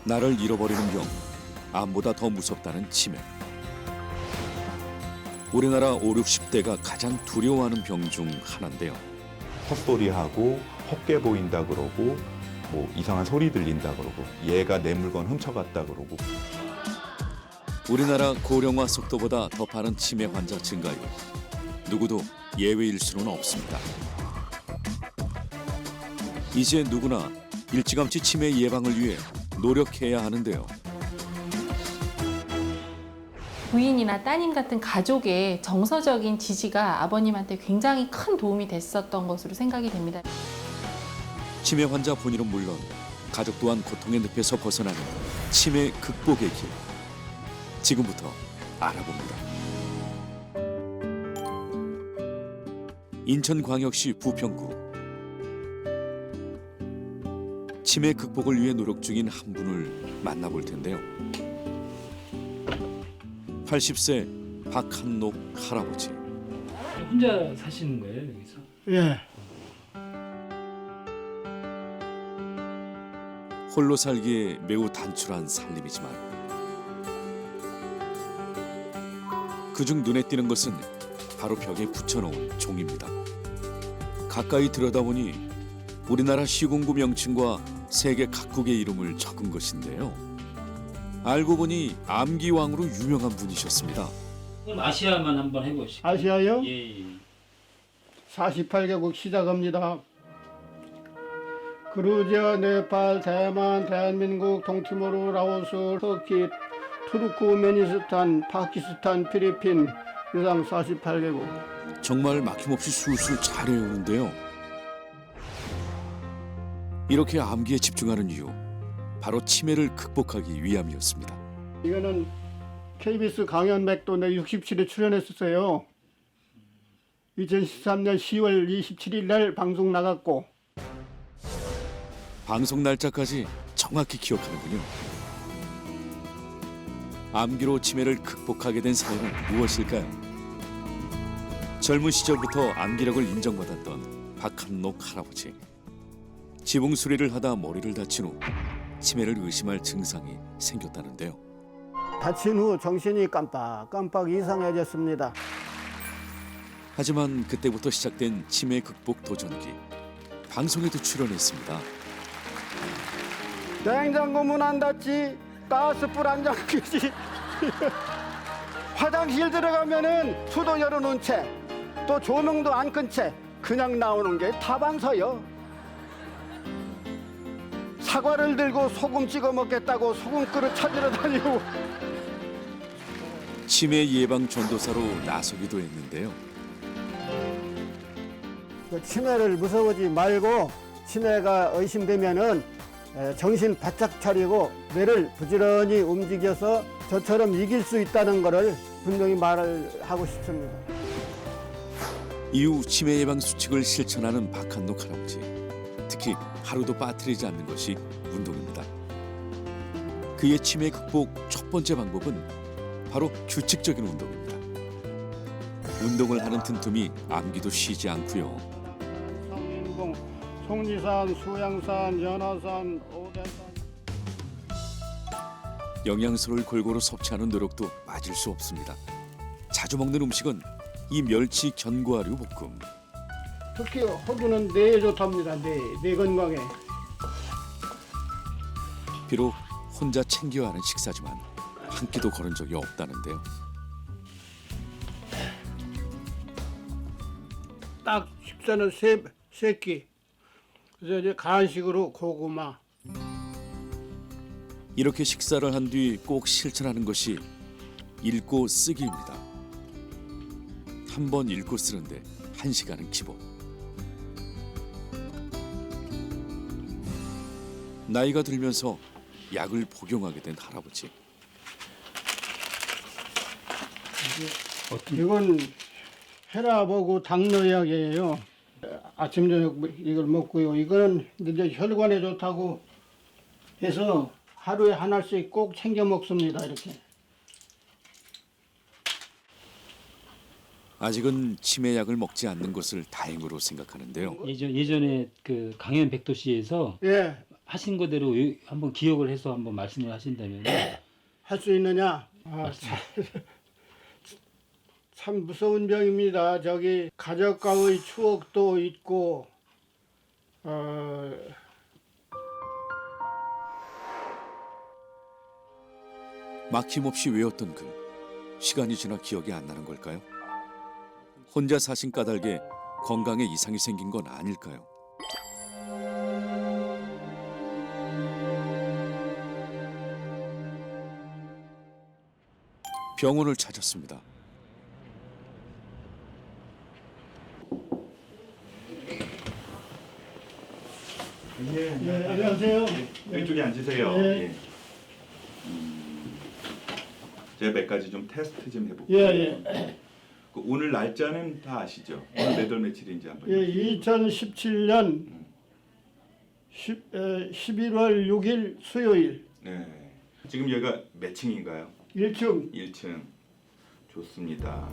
나를 잃어버리는 병, 암보다 더 무섭다는 치매. 우리나라 5, 60대가 가장 두려워하는 병 중 하나인데요. 헛소리하고 헛게 보인다 그러고 뭐 이상한 소리 들린다 그러고 얘가 내 물건 훔쳐갔다 그러고. 우리나라 고령화 속도보다 더 빠른 치매 환자 증가율. 누구도 예외일 수는 없습니다. 이제 누구나 일찌감치 치매 예방을 위해 노력해야 하는데요. 부인이나 따님 같은 가족의 정서적인 지지가 아버님한테 굉장히 큰 도움이 됐었던 것으로 생각이 됩니다. 치매 환자 본인은 물론 가족 또한 고통의 늪에서 벗어나는 치매 극복의 길. 지금부터 알아봅니다. 인천광역시 부평구. 치매 극복을 위해 노력 중인 한 분을 만나볼 텐데요. 80세 박한록 할아버지. 혼자 사시는 거예요, 여기서? 예. 홀로 살기에 매우 단출한 살림이지만 그중 눈에 띄는 것은 바로 벽에 붙여놓은 종입니다. 가까이 들여다보니 우리나라 시군구 명칭과 세계 각국의 이름을 적은 것인데요. 알고 보니 암기왕으로 유명한 분이셨습니다. 그럼 아시아만 한번 해보시죠. 아시아요? 예. 48개국 시작합니다. 그루지아, 네팔, 대만, 대한민국, 동티모르, 라오스, 터키, 투르크메니스탄, 파키스탄, 필리핀, 이상 48개국. 정말 막힘없이 술술 잘 외우는데요. 이렇게 암기에 집중하는 이유, 바로 치매를 극복하기 위함이었습니다. 이거는 KBS 강연 맥도내 67에 출연했었어요. 2013년 10월 27일 날 방송 나갔고. 방송 날짜까지 정확히 기억하는군요. 암기로 치매를 극복하게 된 사연은 무엇일까요? 젊은 시절부터 암기력을 인정받았던 박한록 할아버지. 지붕 수리를 하다 머리를 다친 후 치매를 의심할 증상이 생겼다는데요. 다친 후 정신이 깜빡깜빡 이상해졌습니다. 하지만 그때부터 시작된 치매 극복 도전기. 방송에도 출연했습니다. 냉장고 문 안 닫지, 가스불 안 잠기지. 화장실 들어가면은 수도 열어놓은 채, 또 조명도 안 끈 채 그냥 나오는 게 다반서요. 사과를 들고 소금 찍어 먹겠다고 소금 그릇 찾으러 다니고. 치매 예방 전도사로 나서기도 했는데요. 치매를 무서워하지 말고 치매가 의심되면은 정신 바짝 차리고 뇌를 부지런히 움직여서 저처럼 이길 수 있다는 것을 분명히 말을 하고 싶습니다. 이후 치매 예방 수칙을 실천하는 박한록 할아버지. 특히 하루도 빠뜨리지 않는 것이 운동입니다. 그의 치매 극복 첫 번째 방법은 바로 규칙적인 운동입니다. 운동을 하는 틈틈이 암기도 쉬지 않고요. 성인봉, 속리산, 수양산, 연화산, 오대산. 영양소를 골고루 섭취하는 노력도 빠질 수 없습니다. 자주 먹는 음식은 이 멸치 견과류 볶음. 특히 호두는 뇌에 좋답니다. 뇌 건강에. 비록 혼자 챙겨야 하는 식사지만 한 끼도 거른 적이 없다는데요. 딱 식사는 세 끼. 그래서 이제 간식으로 고구마. 이렇게 식사를 한 뒤 꼭 실천하는 것이 읽고 쓰기입니다. 한 번 읽고 쓰는데 1시간은 기본. 나이가 들면서 약을 복용하게 된 할아버지. 이건 혈압하고 당뇨약이에요. 아침 저녁 이걸 먹고요. 이거는 이제 혈관에 좋다고 해서 하루에 하나씩 꼭 챙겨 먹습니다. 이렇게. 아직은 치매약을 먹지 않는 것을 다행으로 생각하는데요. 예전에 그 강연 백도시에서 예. 하신 거대로 한번 기억을 해서 한번 말씀을 하신다면 할 수 있느냐? 참 무서운 병입니다. 저기 가족과의 추억도 있고 막힘없이 외웠던 글, 시간이 지나 기억이 안 나는 걸까요? 혼자 사신 까닭에 건강에 이상이 생긴 건 아닐까요? 병원을 찾았습니다. 네, 안녕하세요. 이쪽에 앉으세요. 예. 예. 제가 몇 가지 좀 테스트 좀 해볼게요. 예. 그 오늘 날짜는 다 아시죠? 오늘 몇 월 며칠인지 한번. 예, 2017년 11월 6일 수요일 네. 지금 여기가 몇 층인가요? 1층 1층. 좋습니다.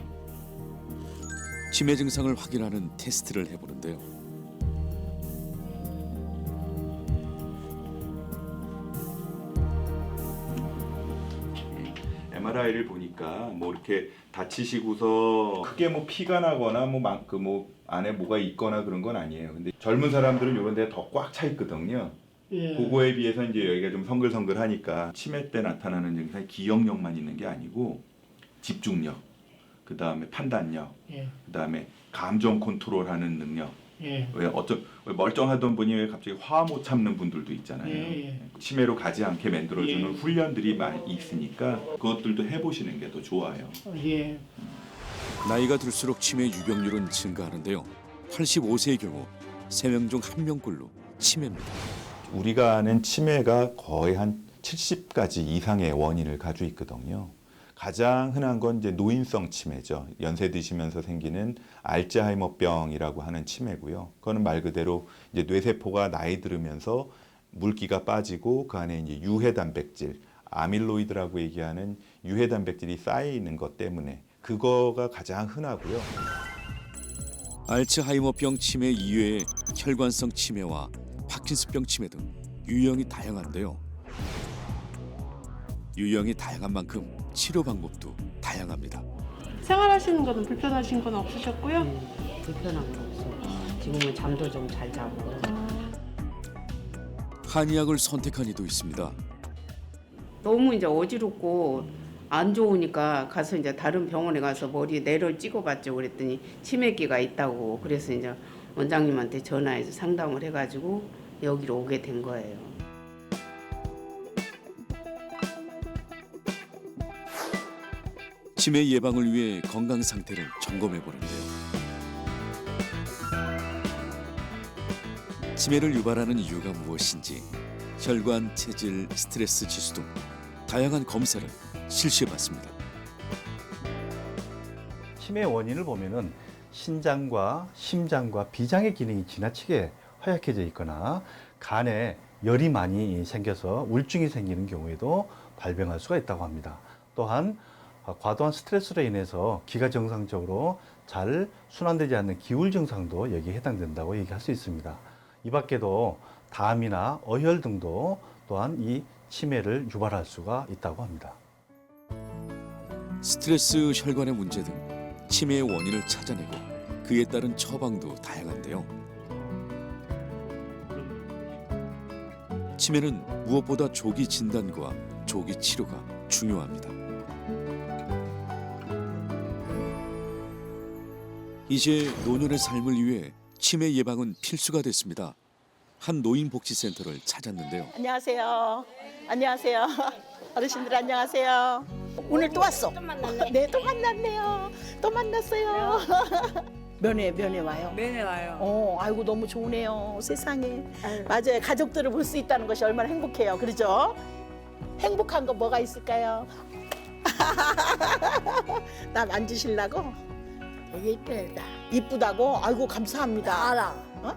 치매 증상을 확인하는 테스트를 해보는데요. MRI를 보니까 뭐 이렇게 다치시고서 크게 뭐 피가 나거나 뭐 안에 뭐가 있거나 그런 건 아니에요. 근데 젊은 사람들은 이런 데 더 꽉 차 있거든요. 예. 그거에 비해서 이제 여기가 좀 성글성글하니까 치매 때 나타나는 증상이 기억력만 있는 게 아니고 집중력, 그 다음에 판단력, 예. 그 다음에 감정 컨트롤하는 능력. 예. 왜 멀쩡하던 분이 왜 갑자기 화 못 참는 분들도 있잖아요. 예. 치매로 가지 않게 만들어주는 예. 훈련들이 많이 있으니까 그것들도 해보시는 게 더 좋아요. 예. 나이가 들수록 치매 유병률은 증가하는데요. 85세의 경우 3명 중 1명꼴로 치매입니다. 우리가 아는 치매가 거의 한 70가지 이상의 원인을 가지고 있거든요. 가장 흔한 건 이제 노인성 치매죠. 연세 드시면서 생기는 알츠하이머병이라고 하는 치매고요. 그거는 말 그대로 이제 뇌세포가 나이 들으면서 물기가 빠지고 그 안에 이제 유해 단백질, 아밀로이드라고 얘기하는 유해 단백질이 쌓이는 것 때문에 그거가 가장 흔하고요. 알츠하이머병 치매 이외에 혈관성 치매와 파킨슨병 치매 등 유형이 다양한데요. 유형이 다양한 만큼 치료 방법도 다양합니다. 생활하시는 거는 불편하신 건 없으셨고요? 불편한 건 없어. 지금은 잠도 좀 잘 자고. 한의학을 선택한 이도 있습니다. 너무 이제 어지럽고 안 좋으니까 가서 이제 다른 병원에 가서 머리에 뇌를 찍어봤죠. 그랬더니 치매기가 있다고. 그래서 이제 원장님한테 전화해서 상담을 해가지고 여기로 오게 된 거예요. 치매 예방을 위해 건강 상태를 점검해 보는데요. 치매를 유발하는 이유가 무엇인지 혈관, 체질, 스트레스 지수 등 다양한 검사를 실시해 봤습니다. 치매 원인을 보면은 신장과 심장과 비장의 기능이 지나치게 허약해져 있거나 간에 열이 많이 생겨서 우울증이 생기는 경우에도 발병할 수가 있다고 합니다. 또한 과도한 스트레스로 인해서 기가 정상적으로 잘 순환되지 않는 기울 증상도 여기에 해당된다고 얘기할 수 있습니다. 이 밖에도 담이나 어혈 등도 또한 이 치매를 유발할 수가 있다고 합니다. 스트레스, 혈관의 문제 등 치매의 원인을 찾아내고 그에 따른 처방도 다양한데요. 치매는 무엇보다 조기 진단과 조기 치료가 중요합니다. 이제 노년의 삶을 위해 치매 예방은 필수가 됐습니다. 한 노인복지센터를 찾았는데요. 안녕하세요. 안녕하세요. 어르신들 안녕하세요. 오늘 또 왔어. 또 만났네. 네, 또 만났네요. 또 만났어요. 면회 와요. 면회 와요. 아이고 너무 좋으네요. 세상에. 맞아요. 가족들을 볼 수 있다는 것이 얼마나 행복해요. 그렇죠? 행복한 거 뭐가 있을까요? 나 만지시려고? 되게 이쁘다. 이쁘다고? 아이고 감사합니다. 알아.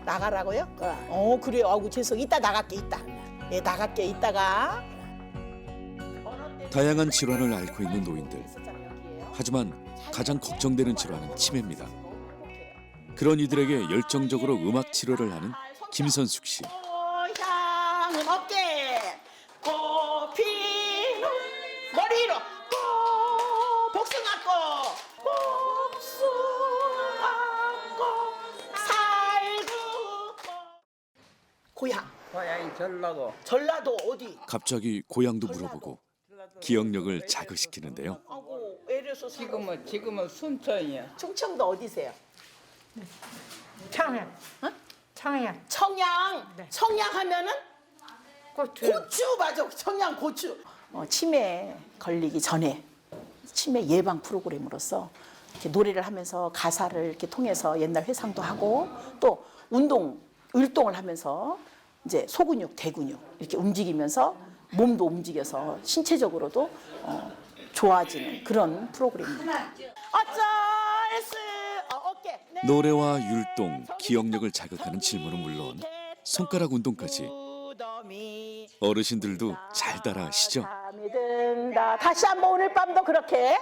나가라고요? 그래. 그래요. 아이고 죄송. 이따 나갈게. 이따. 네, 나갈게. 이따가. 다양한 질환을 앓고 있는 노인들. 하지만 가장 걱정되는 질환은 치매입니다. 그런 이들에게 열정적으로 음악 치료를 하는 김선숙 씨. 꺾는 어깨 꽃 피는 머리로 꽃 복숭아꽃 복숭아꽃 살구꽃. 고향이 전라도. 전라도 어디? 갑자기 고향도 물어보고 기억력을 자극시키는데요. 아고 애려서 지금은 순천이야. 충청도 어디세요? 청양. 청양. 청양. 청양 하면은 고추. 고추 맞아. 청양 고추. 치매 걸리기 전에 치매 예방 프로그램으로서 이렇게 노래를 하면서 가사를 이렇게 통해서 옛날 회상도 하고 또 율동을 하면서 이제 소근육, 대근육 이렇게 움직이면서 몸도 움직여서 신체적으로도 좋아지는 그런 프로그램입니다. 어쩔 수 없게 노래와 율동, 기억력을 자극하는 질문은 물론 손가락 운동까지 어르신들도 잘 따라하시죠. 밤이 든다. 다시 한번 오늘 밤도 그렇게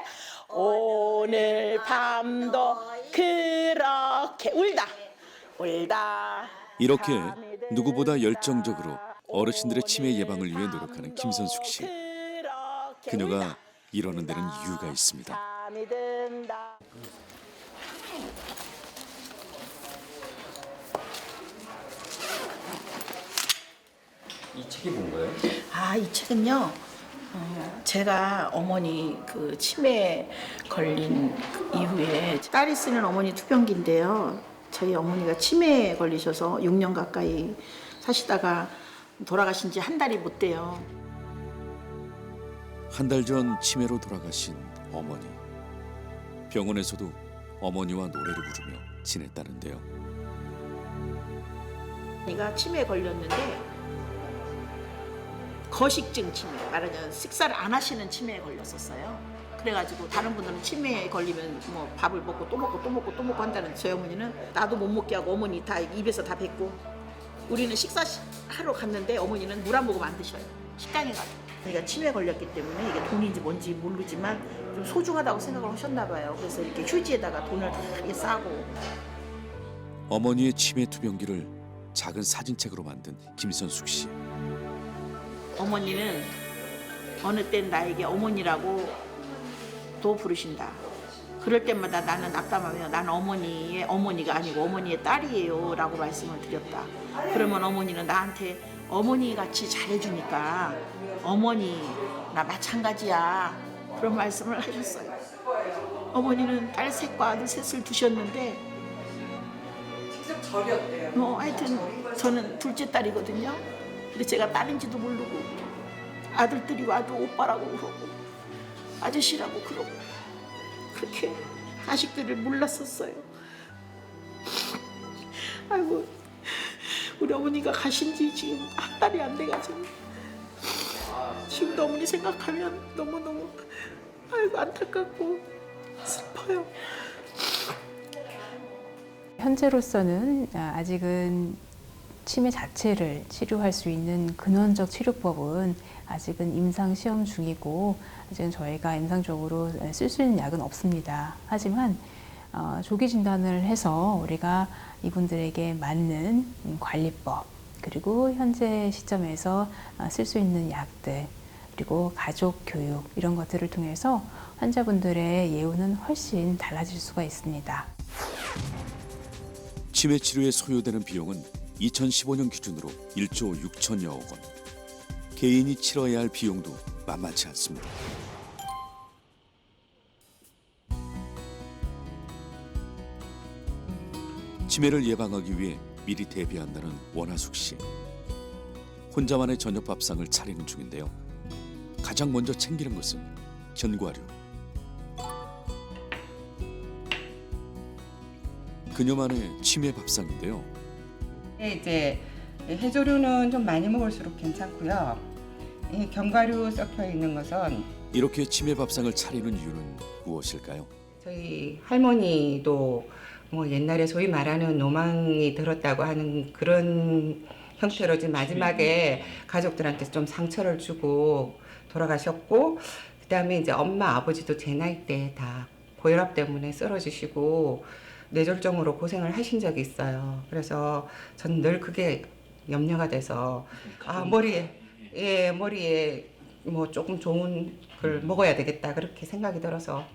오늘 밤도 그렇게 울다 이렇게 누구보다 열정적으로 어르신들의 치매 예방을 위해 노력하는 김선숙 씨. 그녀가 이러는 데는 이유가 있습니다. 밤이 든다. 이 책이 뭔가요? 이 책은요. 제가 어머니 그 치매 걸린 이후에 딸이 쓰는 어머니 투병기인데요. 저희 어머니가 치매에 걸리셔서 6년 가까이 사시다가 돌아가신 지 한 달이 못 돼요. 한 달 전 치매로 돌아가신 어머니. 병원에서도 어머니와 노래를 부르며 지냈다는데요. 어머니가 치매에 걸렸는데 거식증 치매, 말하자면 식사를 안 하시는 치매에 걸렸었어요. 그래가지고 다른 분들은 치매에 걸리면 뭐 밥을 먹고 또 먹고 또 먹고 또 먹고 한다는 저희 어머니는 나도 못 먹게 하고 어머니 다 입에서 다 뱉고 우리는 식사하러 갔는데 어머니는 물 한 모금 안 드셔요. 식당에 가서. 그러니까 치매에 걸렸기 때문에 이게 돈인지 뭔지 모르지만 좀 소중하다고 생각을 하셨나 봐요. 그래서 이렇게 휴지에다가 돈을 다 이렇게 싸고. 어머니의 치매 투병기를 작은 사진책으로 만든 김선숙 씨. 어머니는 어느 땐 나에게 어머니라고 또 부르신다. 그럴 때마다 나는 낙담하며 나는 어머니의 어머니가 아니고 어머니의 딸이에요 라고 말씀을 드렸다. 그러면 어머니는 나한테 어머니같이 잘해주니까 어머니 나 마찬가지야 그런 말씀을 하셨어요. 어머니는 딸 셋과 아들 셋을 두셨는데 직접 절였대요. 하여튼 저는 둘째 딸이거든요. 근데 제가 딸인지도 모르고 아들들이 와도 오빠라고 그러고 아저씨라고 그러고 그렇게 자식들을 몰랐었어요. 아이고 우리 어머니가 가신 지 지금 한 달이 안 돼가지고 지금도 어머니 생각하면 너무너무 아이고 안타깝고 슬퍼요. 현재로서는 아직은 치매 자체를 치료할 수 있는 근원적 치료법은 아직은 임상 시험 중이고 아직은 저희가 임상적으로 쓸 수 있는 약은 없습니다. 하지만 조기 진단을 해서 우리가 이분들에게 맞는 관리법 그리고 현재 시점에서 쓸 수 있는 약들 그리고 가족 교육 이런 것들을 통해서 환자분들의 예후는 훨씬 달라질 수가 있습니다. 치매 치료에 소요되는 비용은 2015년 기준으로 1조 6천여억 원. 개인이 치러야 할 비용도 만만치 않습니다. 치매를 예방하기 위해 미리 대비한다는 원하숙 씨. 혼자만의 저녁 밥상을 차리는 중인데요. 가장 먼저 챙기는 것은 견과류. 그녀만의 치매 밥상인데요. 이제 해조류는 좀 많이 먹을수록 괜찮고요. 이 견과류 섞여 있는 것은 이렇게 치매 밥상을 차리는 이유는 무엇일까요? 저희 할머니도 뭐 옛날에 소위 말하는 노망이 들었다고 하는 그런 형태로 지금 마지막에 가족들한테 좀 상처를 주고 돌아가셨고, 그다음에 이제 엄마 아버지도 제 나이 때 다 고혈압 때문에 쓰러지시고 뇌졸중으로 고생을 하신 적이 있어요. 그래서 저는 늘 그게 염려가 돼서 머리에 뭐 조금 좋은 걸 먹어야 되겠다 그렇게 생각이 들어서.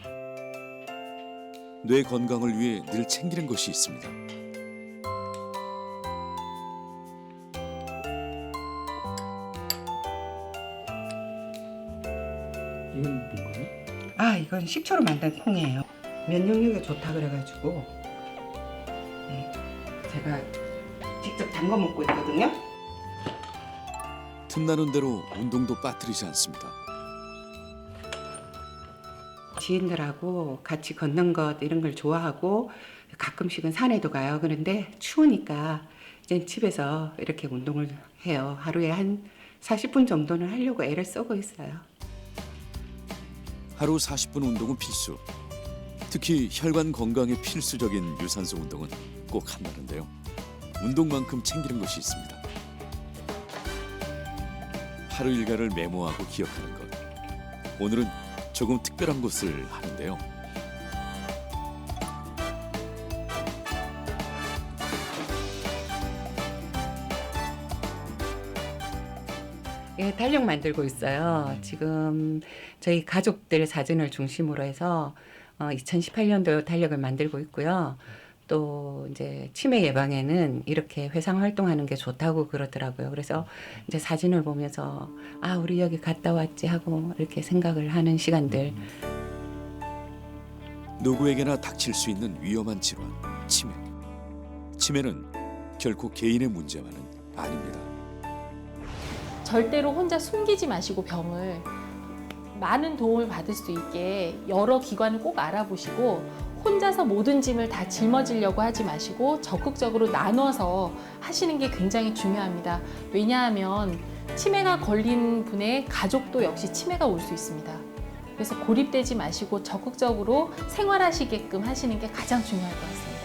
뇌 건강을 위해 늘 챙기는 것이 있습니다. 이건 뭔가요? 이건 식초로 만든 콩이에요. 면역력에 좋다 그래가지고 제가 직접 담궈 먹고 있거든요. 틈나는 대로 운동도 빠뜨리지 않습니다. 지인들하고 같이 걷는 것 이런 걸 좋아하고 가끔씩은 산에도 가요. 그런데 추우니까 이제 집에서 이렇게 운동을 해요. 하루에 한 40분 정도는 하려고 애를 쓰고 있어요. 하루 40분 운동은 필수. 특히 혈관 건강에 필수적인 유산소 운동은 꼭 한다는데요. 운동만큼 챙기는 것이 있습니다. 하루 일과를 메모하고 기억하는 것. 오늘은 조금 특별한 것을 하는데요. 예, 달력 만들고 있어요. 지금 저희 가족들 사진을 중심으로 해서 2018년도 달력을 만들고 있고요. 또 이제 치매 예방에는 이렇게 회상 활동하는 게 좋다고 그러더라고요. 그래서 이제 사진을 보면서 우리 여기 갔다 왔지 하고 이렇게 생각을 하는 시간들. 누구에게나 닥칠 수 있는 위험한 질환, 치매. 치매는 결코 개인의 문제만은 아닙니다. 절대로 혼자 숨기지 마시고 병을 많은 도움을 받을 수 있게 여러 기관을 꼭 알아보시고 혼자서 모든 짐을 다 짊어지려고 하지 마시고 적극적으로 나눠서 하시는 게 굉장히 중요합니다. 왜냐하면 치매가 걸린 분의 가족도 역시 치매가 올 수 있습니다. 그래서 고립되지 마시고 적극적으로 생활하시게끔 하시는 게 가장 중요할 것 같습니다.